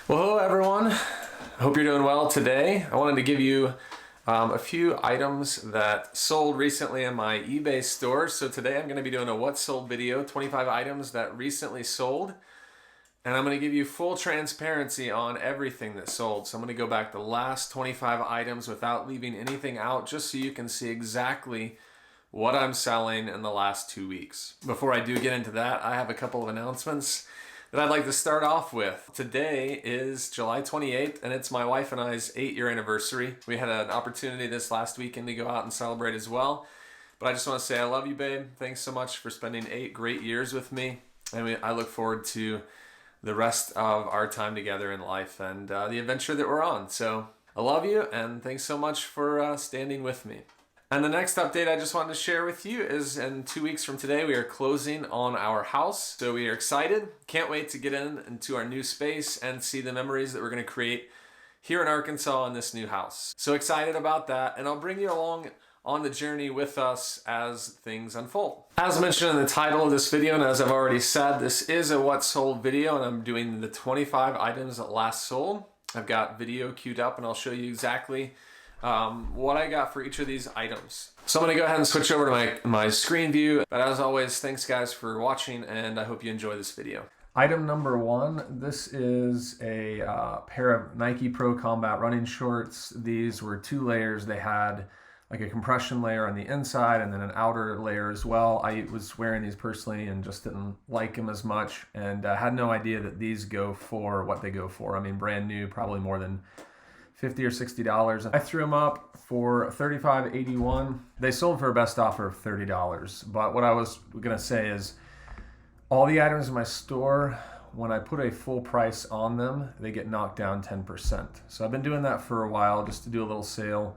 Well, hello everyone. I hope you're doing well today. I wanted to give you a few items that sold recently in my eBay store. So today I'm going to be doing a what sold video, 25 items that recently sold. And I'm going to give you full transparency on everything that sold. So I'm going to go back the last 25 items without leaving anything out, just so you can see exactly what I'm selling in the last 2 weeks. Before I do get into that, I have a couple of announcements that I'd like to start off with. Today is July 28th, and it's my wife and I's 8-year anniversary. We had an opportunity this last weekend to go out and celebrate as well. But I just want to say I love you, babe. Thanks so much for spending 8 great years with me. I look forward to the rest of our time together in life and the adventure that we're on. So I love you, and thanks so much for standing with me. And the next update I just wanted to share with you is in 2 weeks from today, we are closing on our house. So we are excited. Can't wait to get into our new space and see the memories that we're going to create here in Arkansas in this new house. So excited about that. And I'll bring you along on the journey with us as things unfold. As mentioned in the title of this video, and as I've already said, this is a what sold video, and I'm doing the 25 items that last sold. I've got video queued up, and I'll show you exactly what I got for each of these items. So I'm going to go ahead and switch over to my screen view. But as always, thanks guys for watching, and I hope you enjoy this video. Item number 1, this is a pair of Nike Pro Combat running shorts. These were 2 layers. They had like a compression layer on the inside and then an outer layer as well. I was wearing these personally and just didn't like them as much, and had no idea that these go for what they go for. I mean, brand new, probably more than $50 or $60. I threw them up for $35.81. They sold for a best offer of $30. But what I was gonna say is all the items in my store, when I put a full price on them, they get knocked down 10%. So I've been doing that for a while just to do a little sale.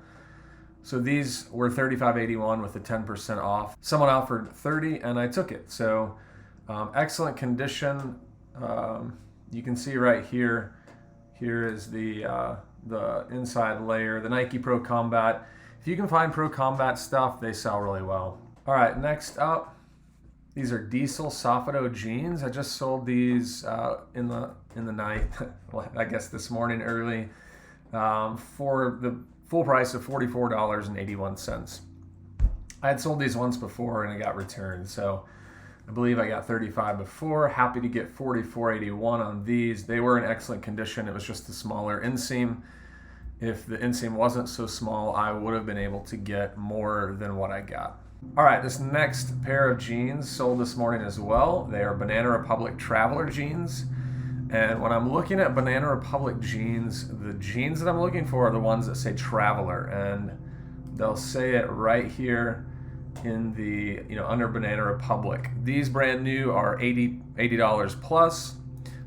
So these were $35.81 with the 10% off. Someone offered $30 and I took it. So excellent condition. You can see right here, here is the inside layer, the Nike Pro Combat. If you can find Pro Combat stuff, they sell really well. All right, next up, these are Diesel Sofito jeans. I just sold these in the night, I guess this morning early, for the full price of $44.81. I had sold these once before and I got returned, so I believe I got $35 before. Happy to get $44.81 on these. They were in excellent condition. It was just a smaller inseam. If the inseam wasn't so small, I would have been able to get more than what I got. All right, this next pair of jeans sold this morning as well. They are Banana Republic Traveler jeans. And when I'm looking at Banana Republic jeans, the jeans that I'm looking for are the ones that say Traveler, and they'll say it right here in the, under Banana Republic. These brand new are $80 plus.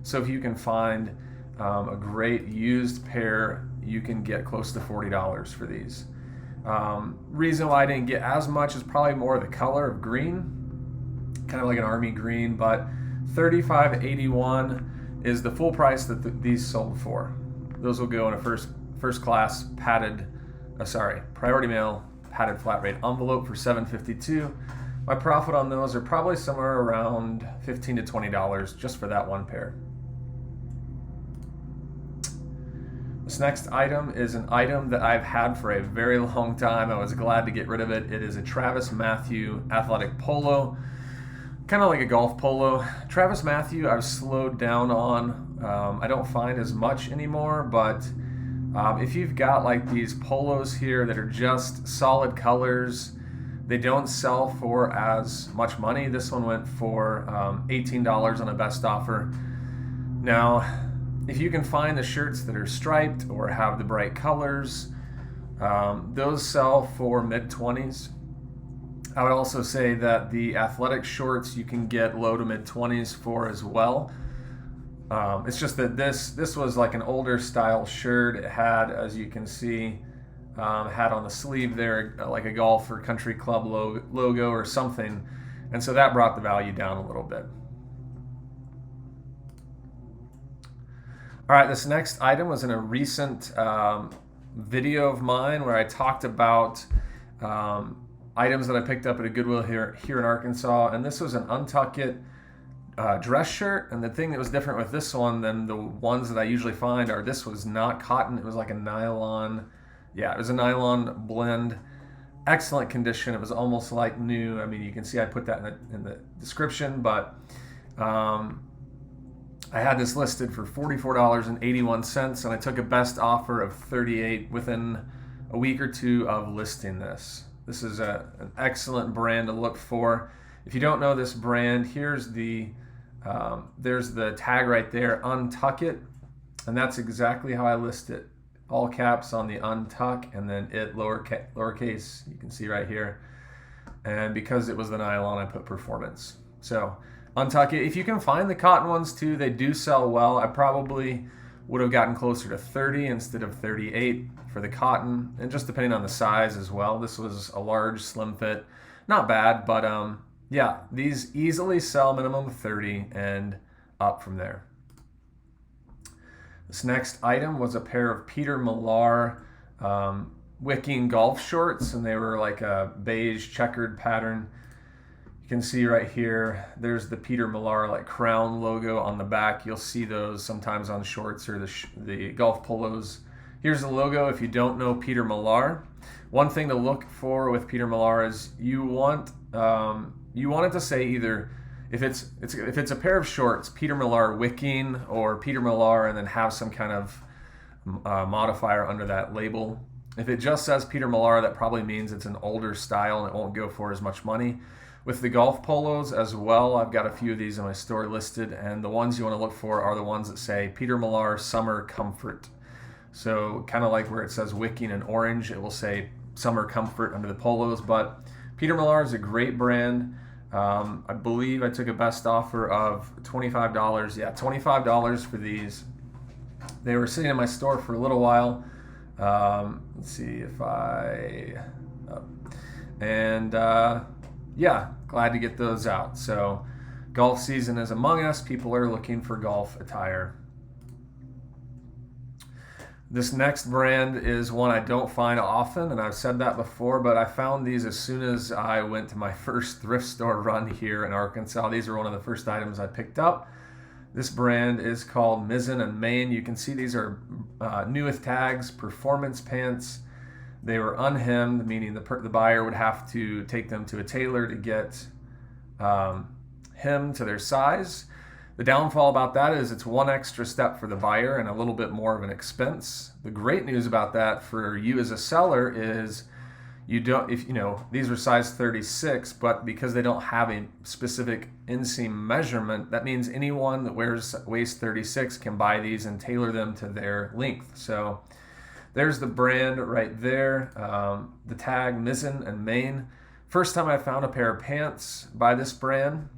So if you can find a great used pair, you can get close to $40 for these. Reason why I didn't get as much is probably more the color of green, kind of like an army green, but $35.81 is the full price that these sold for. Those will go in a first class padded, priority mail padded flat rate envelope for $7.52. My profit on those are probably somewhere around $15 to $20 just for that one pair. This next item is an item that I've had for a very long time. I was glad to get rid of it. It is a Travis Matthew athletic polo, kind of like a golf polo. Travis Matthew I've slowed down on. I don't find as much anymore, but if you've got like these polos here that are just solid colors, they don't sell for as much money. This one went for $18 on a best offer. Now, if you can find the shirts that are striped or have the bright colors, those sell for mid-20s. I would also say that the athletic shorts you can get low to mid-20s for as well. It's just that this was like an older style shirt. It had, as you can see, had on the sleeve there like a golf or country club logo or something, and so that brought the value down a little bit. All right, this next item was in a recent video of mine where I talked about items that I picked up at a Goodwill here in Arkansas, and this was an Untuck It dress shirt. And the thing that was different with this one than the ones that I usually find are, this was not cotton. It was like a nylon. Yeah, it was a nylon blend. Excellent condition. It was almost like new. I mean, you can see I put that in the description, but I had this listed for $44.81, and I took a best offer of $38 within a week or two of listing this. This is an excellent brand to look for. If you don't know this brand, here's there's the tag right there, untuck it, and that's exactly how I list it. All caps on the untuck, and then it lowercase, you can see right here. And because it was the nylon, I put performance. So untuck it. If you can find the cotton ones too, they do sell well. I probably would have gotten closer to 30 instead of 38 for the cotton, and just depending on the size as well. This was a large, slim fit. Not bad, but yeah, these easily sell minimum 30 and up from there. This next item was a pair of Peter Millar wicking golf shorts, and they were like a beige checkered pattern. You can see right here, there's the Peter Millar like crown logo on the back. You'll see those sometimes on shorts or the golf polos. Here's the logo if you don't know Peter Millar. One thing to look for with Peter Millar is you want it to say either, if it's a pair of shorts, Peter Millar wicking or Peter Millar, and then have some kind of modifier under that label. If it just says Peter Millar, that probably means it's an older style and it won't go for as much money. With the golf polos as well, I've got a few of these in my store listed, and the ones you want to look for are the ones that say Peter Millar Summer Comfort. So kind of like where it says wicking in orange, it will say Summer Comfort under the polos. But Peter Millar is a great brand. I believe I took a best offer of $25. Yeah, $25 for these. They were sitting in my store for a little while. Let's see if yeah, glad to get those out. So golf season is among us. People are looking for golf attire. This next brand is one I don't find often, and I've said that before, but I found these as soon as I went to my first thrift store run here in Arkansas. These are one of the first items I picked up. This brand is called Mizzen and Main. You can see these are new with tags, performance pants. They were unhemmed, meaning the buyer would have to take them to a tailor to get hemmed to their size. The downfall about that is it's one extra step for the buyer and a little bit more of an expense. The great news about that for you as a seller is these are size 36, but because they don't have a specific inseam measurement, that means anyone that wears waist 36 can buy these and tailor them to their length. So there's the brand right there, the tag Mizzen and Main. First time I found a pair of pants by this brand,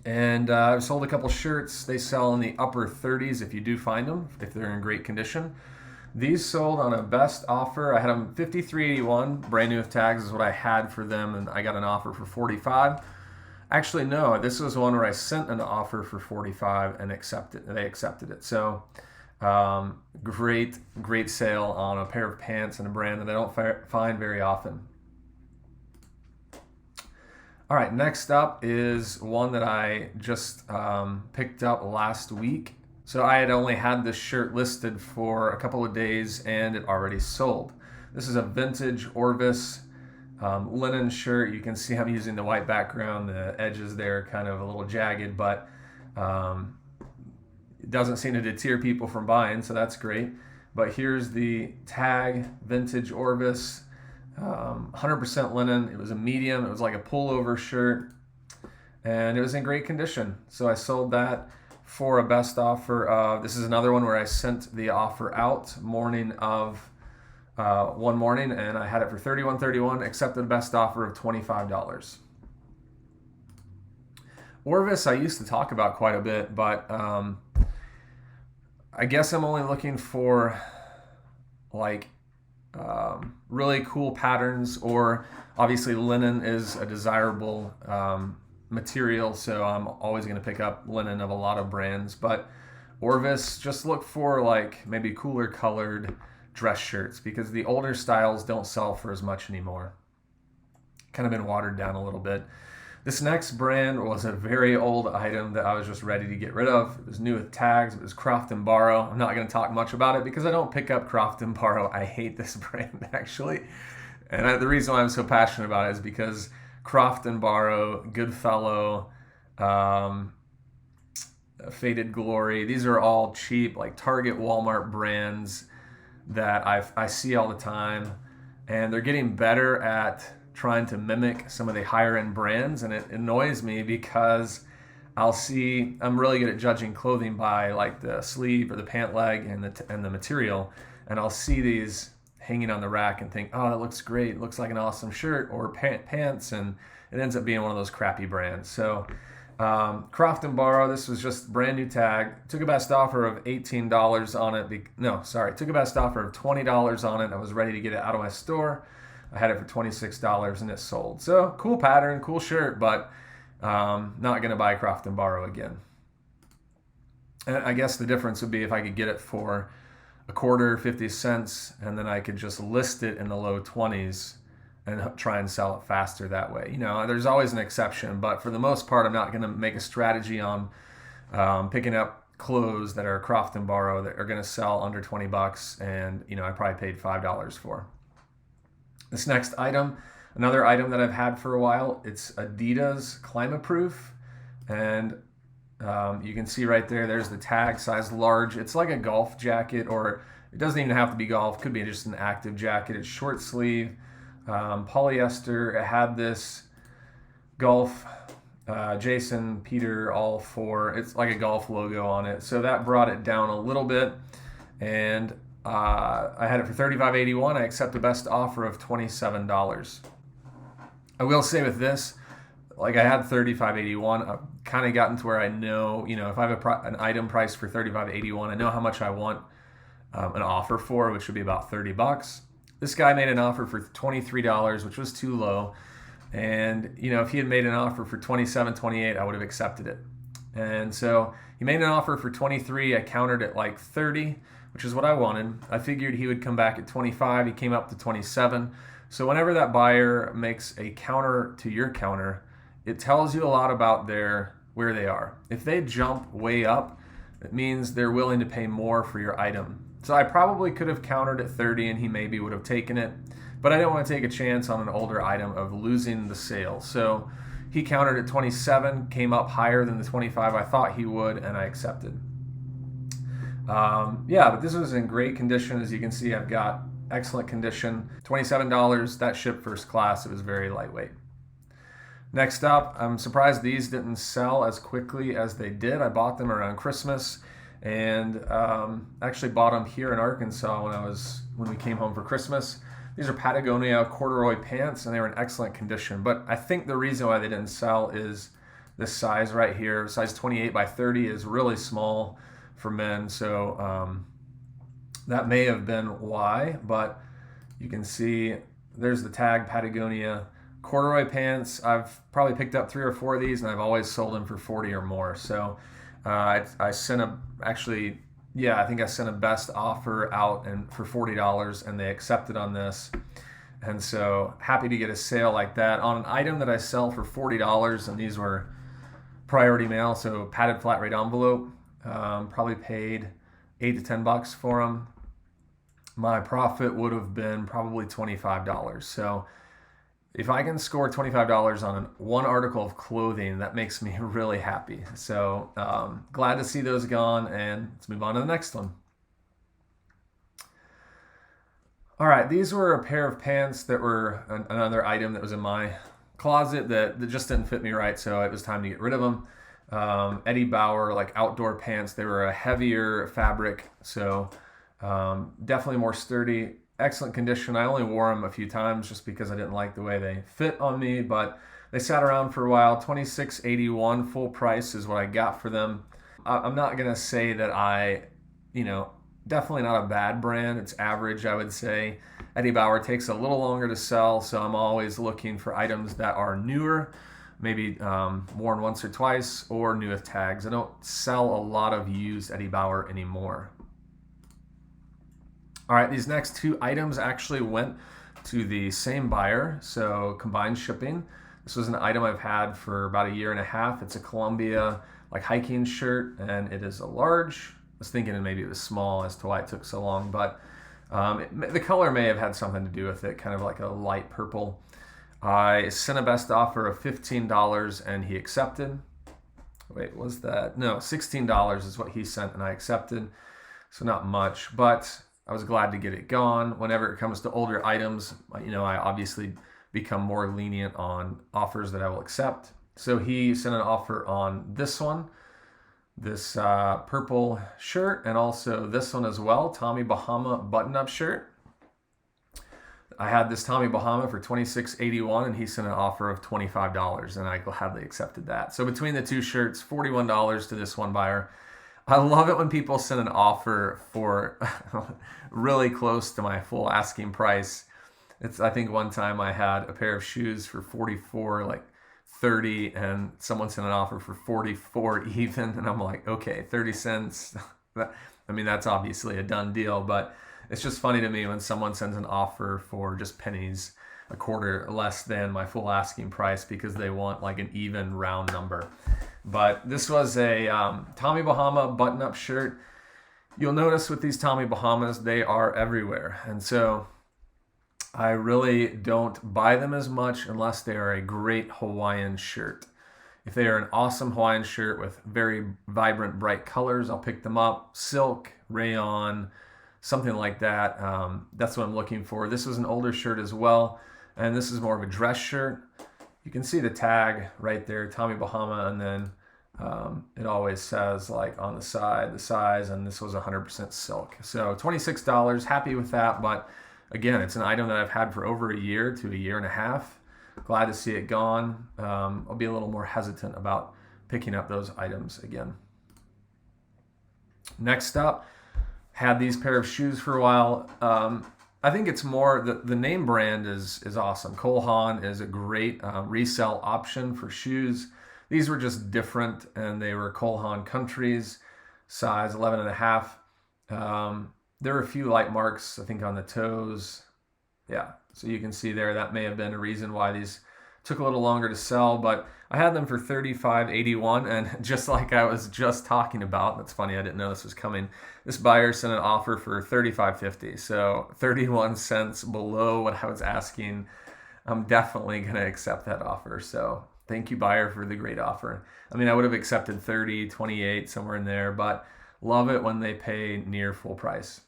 and I've sold a couple shirts. They sell in the upper 30s if you do find them, if they're in great condition. These sold on a best offer. I had them $53.81, brand new with tags is what I had for them, and I got an offer for $45. Actually, no, this was one where I sent an offer for $45 and they accepted it. So great sale on a pair of pants and a brand that I don't find very often. All right, next up is one that I just picked up last week. So I had only had this shirt listed for a couple of days and it already sold. This is a vintage Orvis linen shirt. You can see I'm using the white background. The edges there kind of a little jagged, but it doesn't seem to deter people from buying, so that's great. But here's the tag, vintage Orvis, 100% linen. It was a medium. It was like a pullover shirt, and it was in great condition. So I sold that for a best offer. This is another one where I sent the offer out morning of one morning, and I had it for $31.31, accepted best offer of $25. Orvis I used to talk about quite a bit, but I guess I'm only looking for like really cool patterns, or obviously linen is a desirable material, so I'm always going to pick up linen of a lot of brands. But Orvis, just look for like maybe cooler colored dress shirts, because the older styles don't sell for as much anymore. Kind of been watered down a little bit. This next brand was a very old item that I was just ready to get rid of. It was new with tags. It was Croft and Borrow. I'm not going to talk much about it because I don't pick up Croft and Borrow. I hate this brand actually. And the reason why I'm so passionate about it is because Croft and Borrow, Goodfellow, Faded Glory, these are all cheap, like Target, Walmart brands that I see all the time. And they're getting better at trying to mimic some of the higher end brands, and it annoys me because I'm really good at judging clothing by like the sleeve or the pant leg and the material, and I'll see these hanging on the rack and think, oh, that looks great, it looks like an awesome shirt or pants, and it ends up being one of those crappy brands. So Croft and Borrow, this was just brand new tag. Took a best offer of $18 on it. Took a best offer of $20 on it. I was ready to get it out of my store. I had it for $26 and it sold. So cool pattern, cool shirt, but not going to buy Croft and Borrow again. And I guess the difference would be if I could get it for a quarter, 50 cents, and then I could just list it in the low 20s and try and sell it faster that way. You know, there's always an exception, but for the most part, I'm not going to make a strategy on picking up clothes that are Croft and Borrow that are going to sell under 20 bucks, and you know, I probably paid $5 for. This next item, another item that I've had for a while, it's Adidas Climate Proof, and you can see right there's the tag, size large. It's like a golf jacket, or it doesn't even have to be golf, could be just an active jacket. It's short sleeve, polyester. It had this golf, Jason, Peter, all four. It's like a golf logo on it, so that brought it down a little bit, and I had it for $35.81. I accept the best offer of $27. I will say with this, like I had $35.81. I've kind of gotten to where I know, you know, if I have an item priced for $35.81, I know how much I want an offer for, which would be about 30 bucks. This guy made an offer for $23, which was too low. And, you know, if he had made an offer for $27, $28, I would have accepted it. And so he made an offer for $23. I countered at like $30, which is what I wanted. I figured he would come back at $25. He came up to $27. So whenever that buyer makes a counter to your counter, it tells you a lot about where they are. If they jump way up, it means they're willing to pay more for your item. So I probably could have countered at 30 and he maybe would have taken it, but I didn't want to take a chance on an older item of losing the sale. So he countered at 27, came up higher than the 25 I thought he would, and I accepted. But this was in great condition. As you can see, I've got excellent condition. $27, that shipped first class. It was very lightweight. Next up, I'm surprised these didn't sell as quickly as they did. I bought them around Christmas, and actually bought them here in Arkansas when we came home for Christmas. These are Patagonia corduroy pants, and they were in excellent condition. But I think the reason why they didn't sell is this size right here. Size 28 by 30 is really small for men, so that may have been why. But you can see there's the tag, Patagonia corduroy pants. I've probably picked up 3 or 4 of these, and I've always sold them for 40 or more. So I sent I think I sent a best offer out and for $40, and they accepted on this. And so happy to get a sale like that on an item that I sell for $40. And these were priority mail, so padded flat rate envelope. Probably paid $8 to $10 for them. My profit would have been probably $25. So if I can score $25 on one article of clothing, that makes me really happy. So glad to see those gone, and let's move on to the next one. All right, these were a pair of pants that were another item that was in my closet that just didn't fit me right, so it was time to get rid of them. Eddie Bauer, like outdoor pants. They were a heavier fabric, so definitely more sturdy. Excellent condition. I only wore them a few times just because I didn't like the way they fit on me, but they sat around for a while. $26.81 full price is what I got for them. I'm not going to say that definitely not a bad brand. It's average, I would say. Eddie Bauer takes a little longer to sell, so I'm always looking for items that are newer, maybe worn once or twice, or new with tags. I don't sell a lot of used Eddie Bauer anymore. All right, these next 2 items actually went to the same buyer, so combined shipping. This was an item I've had for about 1.5 years. It's a Columbia like hiking shirt, and it is a large. I was thinking maybe it was small as to why it took so long, but the color may have had something to do with it, kind of like a light purple. I sent a best offer of $15 and he accepted. Wait, was that? No, $16 is what he sent and I accepted. So not much, but I was glad to get it gone. Whenever it comes to older items, I obviously become more lenient on offers that I will accept. So he sent an offer on this one, this purple shirt, and also this one as well, Tommy Bahama button-up shirt. I had this Tommy Bahama for $26.81 and he sent an offer of $25 and I gladly accepted that. So between the two shirts, $41 to this one buyer. I love it when people send an offer for really close to my full asking price. I think one time I had a pair of shoes for $44, like $30, and someone sent an offer for $44 even, and I'm like, okay, 30 cents. That's obviously a done deal, but it's just funny to me when someone sends an offer for just pennies, a quarter less than my full asking price, because they want like an even round number. But this was a Tommy Bahama button-up shirt. You'll notice with these Tommy Bahamas, they are everywhere. And so I really don't buy them as much unless they are a great Hawaiian shirt. If they are an awesome Hawaiian shirt with very vibrant, bright colors, I'll pick them up. Silk, rayon, something like that. That's what I'm looking for. This was an older shirt as well, and this is more of a dress shirt. You can see the tag right there, Tommy Bahama, and then it always says like on the side the size, and this was 100% silk. So $26, happy with that, but again, it's an item that I've had for over 1 year to 1.5 years. Glad to see it gone. I'll be a little more hesitant about picking up those items again. Next up, had these pair of shoes for a while. I think it's more, the name brand is awesome. Cole Haan is a great resell option for shoes. These were just different, and they were Cole Haan Countries, size 11.5. There were a few light marks, I think, on the toes. Yeah, so you can see there, that may have been a reason why these took a little longer to sell, but I had them for $35.81, and just like I was just talking about, that's funny, I didn't know this was coming, this buyer sent an offer for $35.50, so 31 cents below what I was asking. I'm definitely going to accept that offer, so thank you, buyer, for the great offer. I would have accepted 30, 28, somewhere in there, but love it when they pay near full price.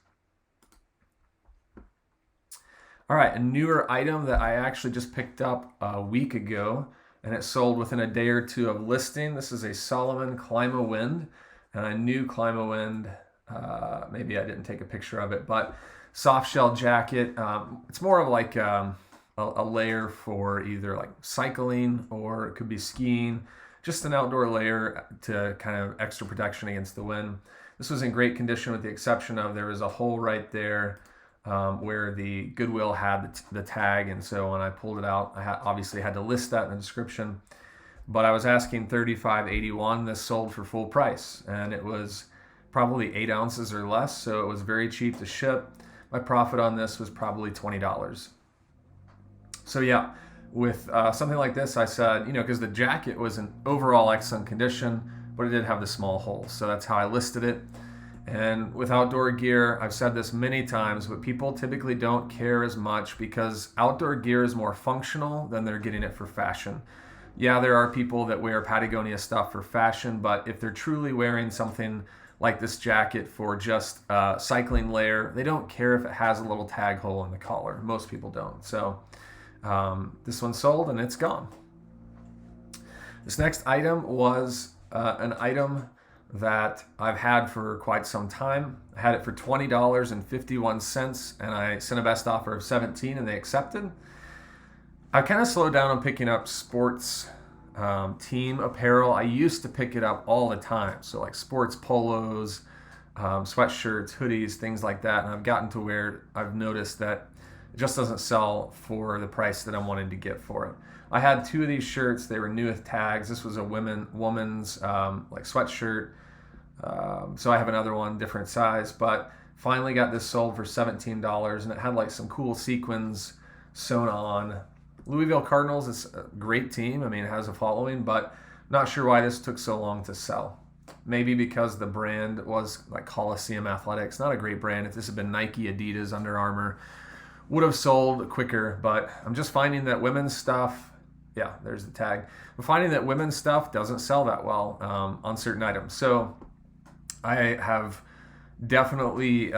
All right, a newer item that I actually just picked up a week ago, and it sold within a day or two of listing. This is a Solomon Climawind, and I knew Climawind, maybe I didn't take a picture of it, but soft shell jacket. It's more of like a layer for either like cycling or it could be skiing, just an outdoor layer to kind of extra protection against the wind. This was in great condition with the exception of there was a hole right there where the Goodwill had the tag, and so when I pulled it out, I obviously had to list that in the description. But I was asking $35.81. This sold for full price, and it was probably 8 ounces or less, so it was very cheap to ship. My profit on this was probably $20. So yeah, with something like this, I said, because the jacket was in overall excellent condition, but it did have the small holes, so that's how I listed it. And with outdoor gear, I've said this many times, but people typically don't care as much because outdoor gear is more functional than they're getting it for fashion. Yeah, there are people that wear Patagonia stuff for fashion, but if they're truly wearing something like this jacket for just cycling layer, they don't care if it has a little tag hole in the collar. Most people don't. So this one sold and it's gone. This next item was an item that I've had for quite some time. I had it for $20.51 and I sent a best offer of $17 and they accepted. I kind of slowed down on picking up sports team apparel. I used to pick it up all the time. So like sports polos, sweatshirts, hoodies, things like that. And I've gotten to where I've noticed that it just doesn't sell for the price that I'm wanting to get for it. I had 2 of these shirts. They were new with tags. This was a woman's like sweatshirt. So I have another one, different size, but finally got this sold for $17 and it had like some cool sequins sewn on. Louisville Cardinals is a great team. I mean, it has a following, but not sure why this took so long to sell. Maybe because the brand was like Coliseum Athletics, not a great brand. If this had been Nike, Adidas, Under Armour, would have sold quicker. But I'm just finding that women's stuff, yeah, there's the tag. I'm finding that women's stuff doesn't sell that well on certain items. So I have definitely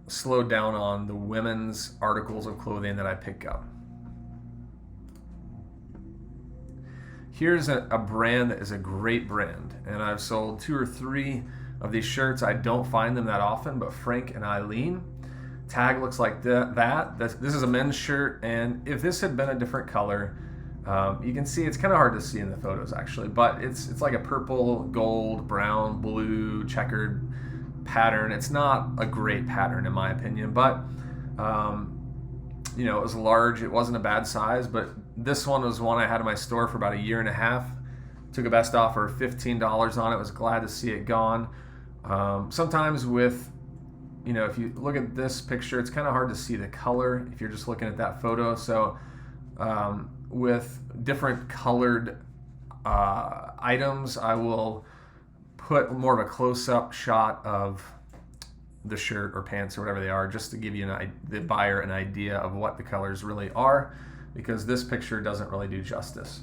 slowed down on the women's articles of clothing that I pick up. Here's a brand that is a great brand, and I've sold 2 or 3 of these shirts. I don't find them that often, but Frank and Eileen. Tag looks like that. This is a men's shirt, and if this had been a different color, you can see it's kind of hard to see in the photos actually, but it's like a purple, gold, brown, blue, checkered pattern. It's not a great pattern in my opinion, but it was large. It wasn't a bad size, but this one was one I had in my store for about a year and a half. Took a best offer of $15 on it. Was glad to see it gone. Sometimes with, if you look at this picture, it's kind of hard to see the color if you're just looking at that photo. So with different colored items, I will put more of a close-up shot of the shirt or pants or whatever they are, just to give you the buyer an idea of what the colors really are, because this picture doesn't really do justice.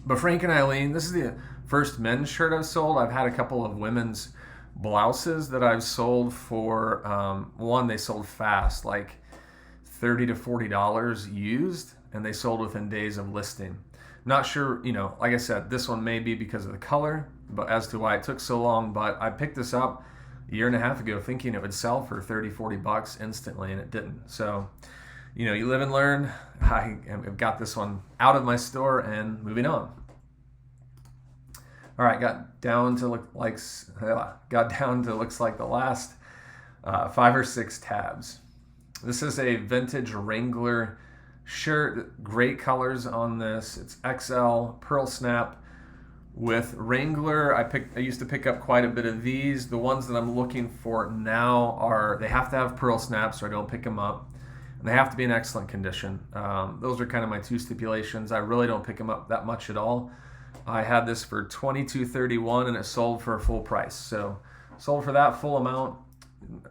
But Frank and Eileen, this is the first men's shirt I've sold. I've had a couple of women's blouses that I've sold for, one, they sold fast, like $30 to $40 used, and they sold within days of listing. Not sure, like I said, this one may be because of the color, but as to why it took so long. But I picked this up a year and a half ago thinking it would sell for 30, 40 bucks instantly, and it didn't. So, you live and learn. I've got this one out of my store and moving on. All right, got down to looks like the last 5 or 6 tabs. This is a vintage Wrangler shirt. Great colors on this. It's XL pearl snap with Wrangler. I used to pick up quite a bit of these. The ones that I'm looking for now they have to have pearl snaps, so I don't pick them up, and they have to be in excellent condition. Those are kind of my 2 stipulations. I really don't pick them up that much at all. I had this for $22.31 and it sold for a full price. So sold for that full amount.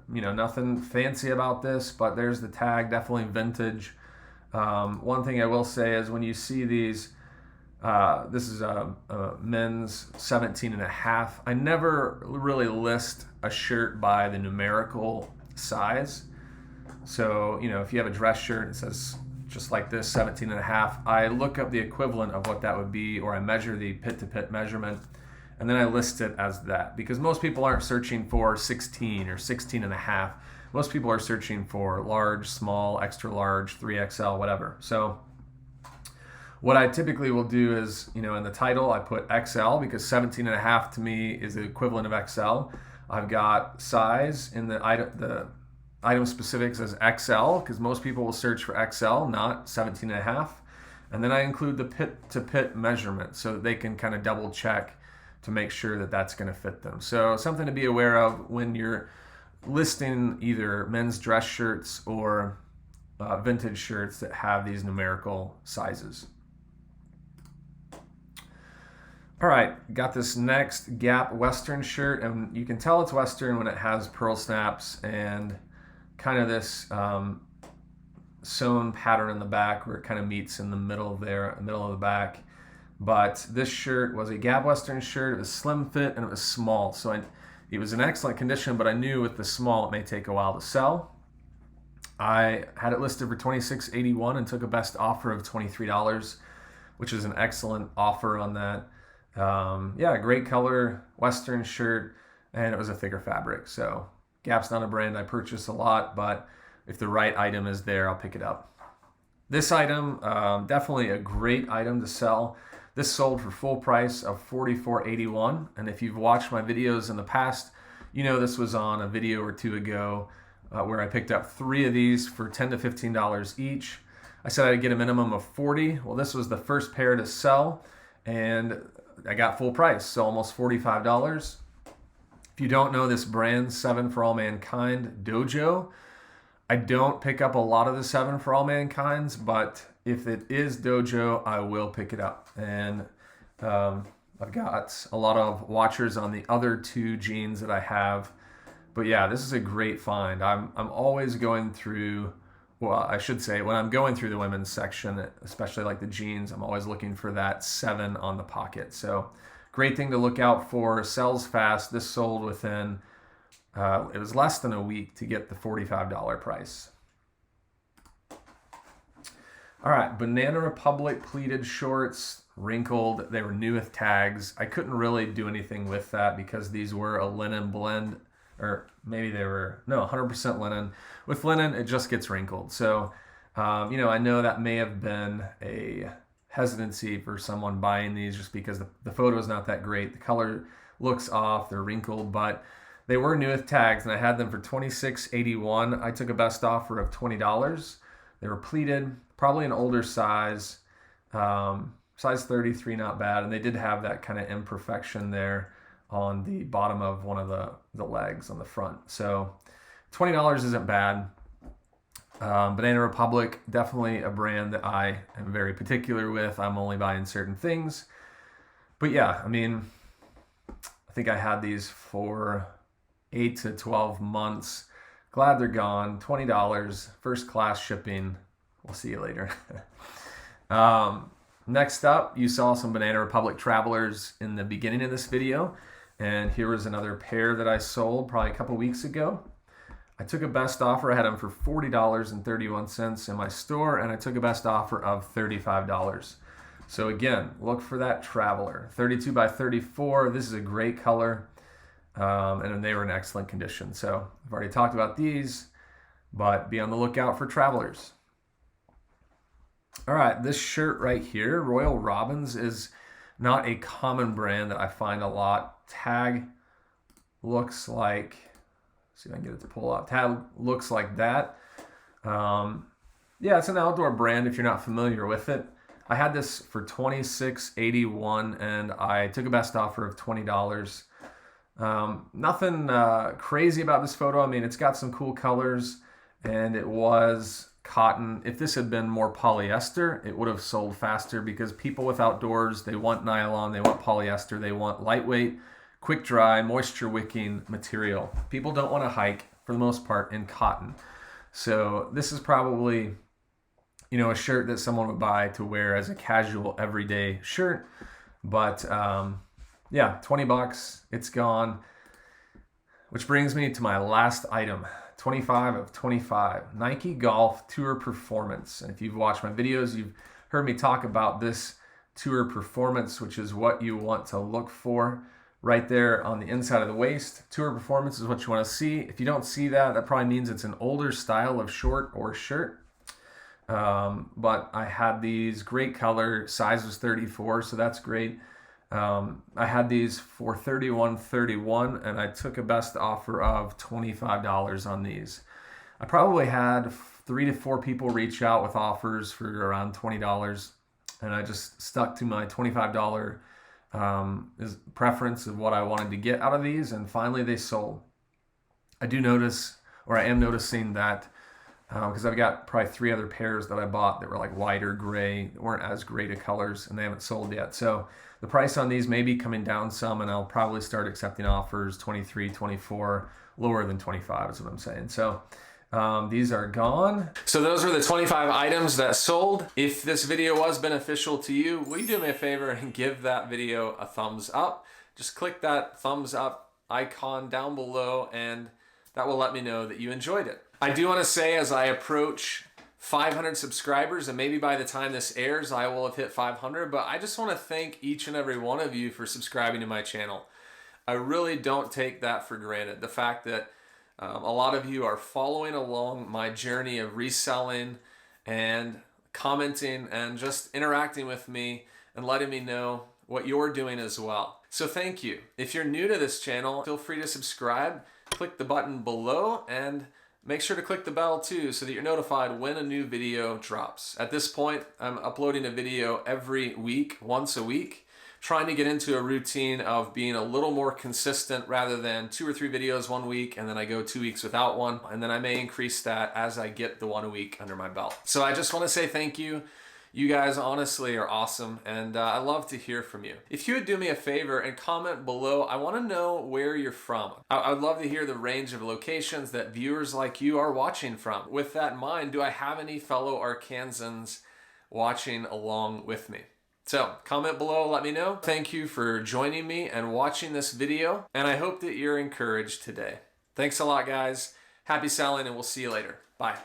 Nothing fancy about this, but there's the tag, definitely vintage. One thing I will say is when you see these, this is a men's 17 and a half. I never really list a shirt by the numerical size. So, if you have a dress shirt, it says just like this, 17 and a half. I look up the equivalent of what that would be, or I measure the pit-to-pit measurement, and then I list it as that, because most people aren't searching for 16 or 16 and a half. Most people are searching for large, small, extra large, 3XL, whatever. So what I typically will do is, in the title, I put XL, because 17 and a half to me is the equivalent of XL. I've got size in the item specifics as XL, because most people will search for XL, not 17 and a half. And then I include the pit-to-pit measurement so that they can kind of double check to make sure that that's going to fit them. So something to be aware of when you're listing either men's dress shirts or vintage shirts that have these numerical sizes. All right, got this next Gap Western shirt, and you can tell it's Western when it has pearl snaps and kind of this sewn pattern in the back where it kind of meets in the middle of the back. But this shirt was a Gap Western shirt. It was slim fit and it was small. So it was in excellent condition, but I knew with the small it may take a while to sell. I had it listed for $26.81 and took a best offer of $23, which is an excellent offer on that. Great color, Western shirt, and it was a thicker fabric. So Gap's not a brand I purchase a lot, but if the right item is there, I'll pick it up. This item, definitely a great item to sell. This sold for full price of $44.81, and if you've watched my videos in the past, this was on a video or 2 ago where I picked up 3 of these for $10 to $15 each. I said I'd get a minimum of 40. Well, this was the first pair to sell, and I got full price, so almost $45. If you don't know this brand, 7 for All Mankind Dojo, I don't pick up a lot of the 7 for All Mankind's, but if it is Dojo, I will pick it up. And I've got a lot of watchers on the other 2 jeans that I have. But yeah, this is a great find. I'm always going through, well, I should say, when I'm going through the women's section, especially like the jeans, I'm always looking for that 7 on the pocket. So great thing to look out for. Sells fast. This sold within, it was less than a week to get the $45 price. All right, Banana Republic pleated shorts, wrinkled. They were new with tags. I couldn't really do anything with that because these were a linen blend, or maybe they were, no, 100% linen. With linen, it just gets wrinkled. So, you know, I know that may have been a hesitancy for someone buying these just because the photo is not that great. The color looks off, they're wrinkled, but they were new with tags, and I had them for $26.81. I took a best offer of $20. They were pleated, probably an older size, size 33, not bad, and they did have that kind of imperfection there on the bottom of one of the legs on the front. So $20 isn't bad. Banana Republic, definitely a brand that I am very particular with. I'm only buying certain things. But yeah, I mean, I think I had these for 8 to 12 months. Glad they're gone. $20, first class shipping. We'll see you later. Next up, you saw some Banana Republic Travelers in the beginning of this video. And here was another pair that I sold probably a couple weeks ago. I took a best offer. I had them for $40.31 in my store, and I took a best offer of $35. So again, look for that Traveler. 32 by 34. This is a great color, and they were in excellent condition. So I've already talked about these, but be on the lookout for Travelers. All right, this shirt right here, Royal Robins, is not a common brand that I find a lot. Tag looks like, see if I can get it to pull up. Tag looks like that. Yeah, it's an outdoor brand if you're not familiar with it. I had this for $26.81, and I took a best offer of $20. Nothing crazy about this photo. I mean, it's got some cool colors, and it was cotton. If this had been more polyester, it would have sold faster because people with outdoors, they want nylon, they want polyester, they want lightweight, quick dry, moisture wicking material. People don't want to hike for the most part in cotton. So this is probably, you know, a shirt that someone would buy to wear as a casual everyday shirt. But yeah, $20, it's gone. Which brings me to my last item. 25 of 25, Nike Golf Tour Performance. And if you've watched my videos, you've heard me talk about this Tour Performance, which is what you want to look for right there on the inside of the waist. Tour Performance is what you want to see. If you don't see that, that probably means it's an older style of short or shirt. But I had these, great color, size was 34, so that's great. I had these for $31.31, and I took a best offer of $25 on these. I probably had 3 to 4 people reach out with offers for around $20, and I just stuck to my $25 preference of what I wanted to get out of these, and finally they sold. I do notice, or I am noticing that, because I've got probably 3 other pairs that I bought that were like lighter gray, that weren't as great of colors, and they haven't sold yet. So the price on these may be coming down some, and I'll probably start accepting offers 23, 24, lower than 25 is what I'm saying. So these are gone. So those are the 25 items that sold. If this video was beneficial to you, will you do me a favor and give that video a thumbs up? Just click that thumbs up icon down below, and that will let me know that you enjoyed it. I do want to say, as I approach 500 subscribers, and maybe by the time this airs, I will have hit 500, but I just want to thank each and every one of you for subscribing to my channel. I really don't take that for granted. The fact that a lot of you are following along my journey of reselling and commenting and just interacting with me and letting me know what you're doing as well. So thank you. If you're new to this channel, feel free to subscribe, click the button below, and make sure to click the bell too so that you're notified when a new video drops. At this point, I'm uploading a video every week, once a week, trying to get into a routine of being a little more consistent rather than 2 or 3 videos one week and then I go 2 weeks without one, and then I may increase that as I get the 1 a week under my belt. So I just want to say thank you. You guys honestly are awesome, and I love to hear from you. If you would do me a favor and comment below, I want to know where you're from. I would love to hear the range of locations that viewers like you are watching from. With that in mind, do I have any fellow Arkansans watching along with me? So comment below, let me know. Thank you for joining me and watching this video, and I hope that you're encouraged today. Thanks a lot, guys. Happy selling, and we'll see you later. Bye.